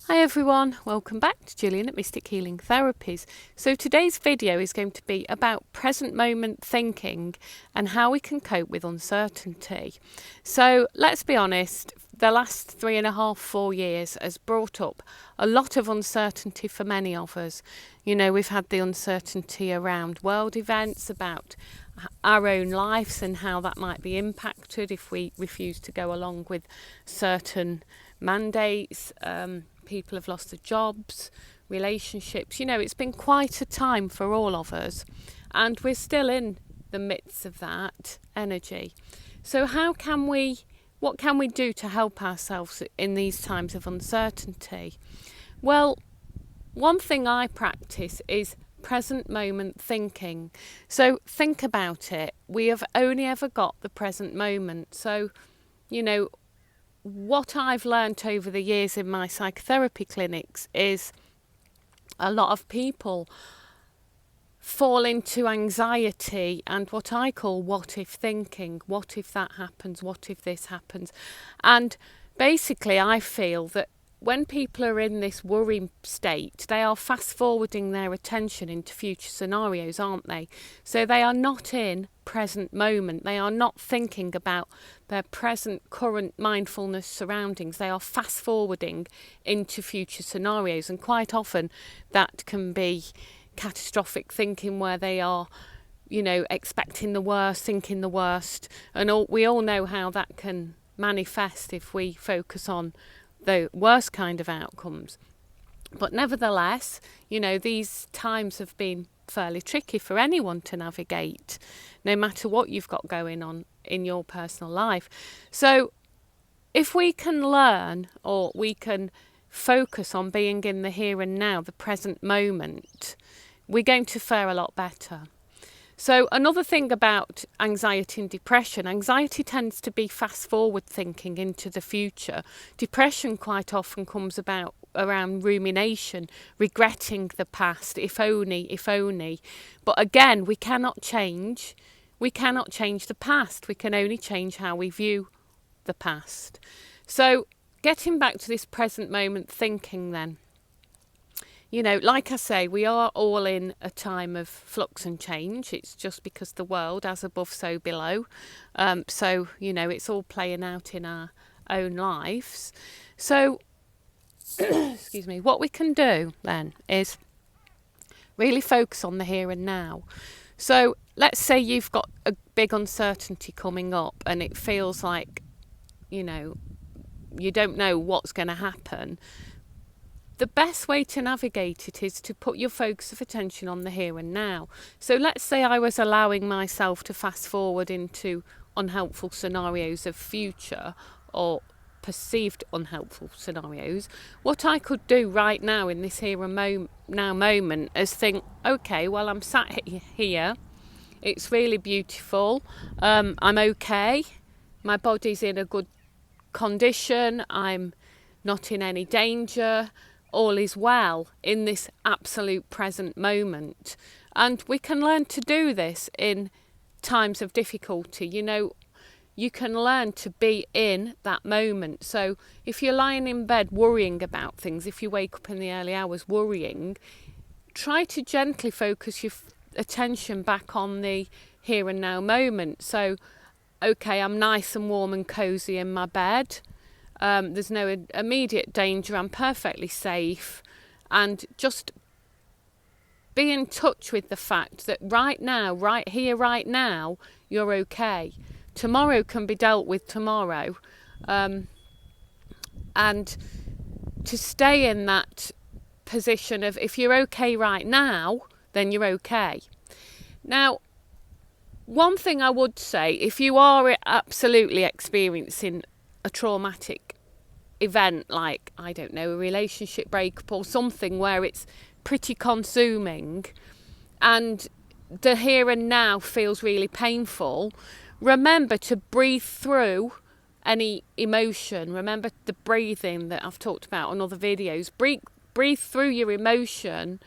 Hi everyone, welcome back to Gillian at Mystic Healing Therapies. So today's video is going to be about present moment thinking and how we can cope with uncertainty. So let's be honest, the last 3.5, 4 years has brought up a lot of uncertainty for many of us. You know, we've had the uncertainty around world events, about our own lives and how that might be impacted if we refuse to go along with certain mandates. People have lost their jobs, relationships. You know, it's been quite a time for all of us, and we're still in the midst of that energy. So what can we do to help ourselves in these times of uncertainty? Well, one thing I practice is present moment thinking. So think about it. We have only ever got the present moment. So, you know, what I've learnt over the years in my psychotherapy clinics is a lot of people fall into anxiety and what I call what if thinking. What if that happens? What if this happens? And basically I feel that when people are in this worry state, they are fast forwarding their attention into future scenarios, aren't they? So they are not in present moment. They are not thinking about their present, current mindfulness surroundings. They are fast forwarding into future scenarios. And quite often that can be catastrophic thinking, where they are, you know, expecting the worst, thinking the worst. And we all know how that can manifest if we focus on the worst kind of outcomes. But nevertheless, you know, these times have been fairly tricky for anyone to navigate, no matter what you've got going on in your personal life. So if we can learn, or we can focus on being in the here and now, the present moment, we're going to fare a lot better. So another thing about anxiety and depression, anxiety tends to be fast forward thinking into the future. Depression quite often comes about around rumination, regretting the past, if only, if only. But again, we cannot change the past. We can only change how we view the past. So getting back to this present moment thinking then. You know, like I say, we are all in a time of flux and change. It's just because the world, as above, so below. So, you know, it's all playing out in our own lives. So, excuse me, what we can do then is really focus on the here and now. So let's say you've got a big uncertainty coming up and it feels like, you know, you don't know what's going to happen. The best way to navigate it is to put your focus of attention on the here and now. So let's say I was allowing myself to fast forward into unhelpful scenarios of future, or perceived unhelpful scenarios. What I could do right now in this here and now moment is think, okay, well, I'm sat here. It's really beautiful. I'm okay. My body's in a good condition. I'm not in any danger. All is well in this absolute present moment. And we can learn to do this in times of difficulty. You know, you can learn to be in that moment. So if you're lying in bed worrying about things, if you wake up in the early hours worrying, try to gently focus your attention back on the here and now moment. So, okay, I'm nice and warm and cozy in my bed. There's no immediate danger. I'm perfectly safe. And just be in touch with the fact that right now, right here, right now, you're okay. Tomorrow can be dealt with tomorrow. And to stay in that position of, if you're okay right now, then you're okay. Now, one thing I would say, if you are absolutely experiencing a traumatic event, like, I don't know, a relationship breakup or something where it's pretty consuming and the here and now feels really painful, remember to breathe through any emotion. Remember the breathing that I've talked about on other videos. Breathe through your emotion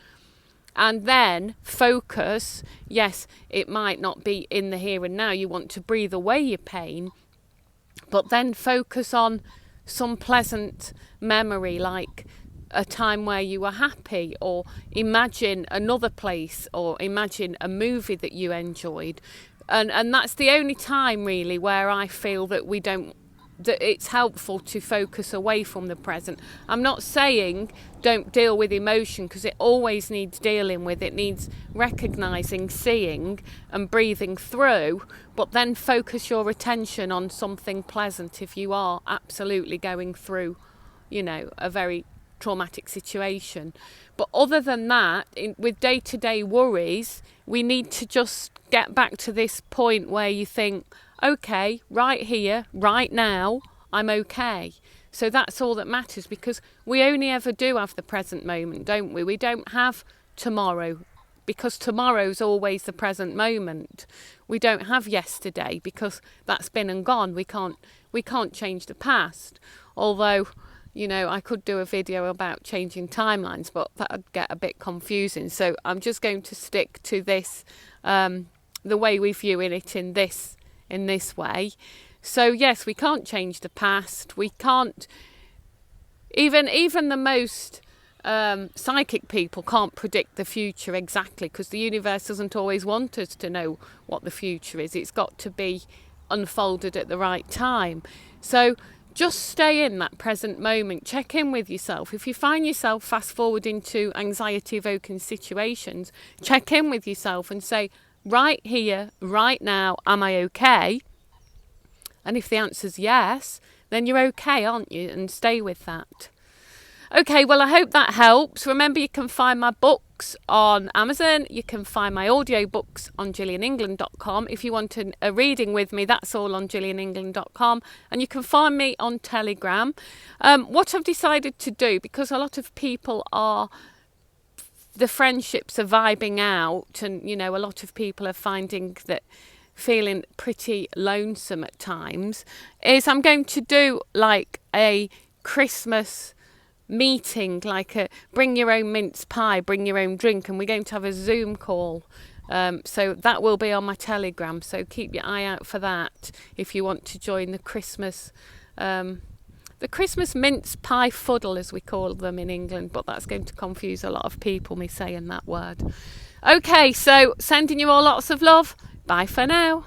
and then focus. Yes, it might not be in the here and now. You want to breathe away your pain, but then focus on some pleasant memory, like a time where you were happy, or imagine another place, or imagine a movie that you enjoyed. And that's the only time really where I feel that it's helpful to focus away from the present. I'm not saying don't deal with emotion, because it always needs dealing with. It needs recognizing, seeing and breathing through, but then focus your attention on something pleasant if you are absolutely going through, a very traumatic situation. But other than that, with day-to-day worries, we need to just get back to this point where you think, okay, right here, right now, I'm okay. So that's all that matters, because we only ever do have the present moment, don't we? We don't have tomorrow, because tomorrow's always the present moment. We don't have yesterday, because that's been and gone. We can't change the past. Although, I could do a video about changing timelines, but that'd get a bit confusing. So I'm just going to stick to this, the way we view it in this way. So yes, we can't change the past. We can't, even the most psychic people can't predict the future exactly, because the universe doesn't always want us to know what the future is. It's got to be unfolded at the right time. So just stay in that present moment. Check in with yourself. If you find yourself fast forwarding to anxiety evoking situations, check in with yourself and say, right here, right now, am I okay? And if the answer's yes, then you're okay, aren't you? And stay with that. Okay, well, I hope that helps. Remember, you can find my books on Amazon. You can find my audiobooks on gillianengland.com. If you want a reading with me, that's all on gillianengland.com. And you can find me on Telegram. What I've decided to do, because a lot of people the friendships are vibing out, and, a lot of people are finding that feeling pretty lonesome at times, is I'm going to do like a Christmas meeting, like a bring your own mince pie, bring your own drink, and we're going to have a Zoom call. So that will be on my Telegram, so keep your eye out for that if you want to join the Christmas mince pie fuddle, as we call them in England, but that's going to confuse a lot of people, me saying that word. Okay, so sending you all lots of love. Bye for now.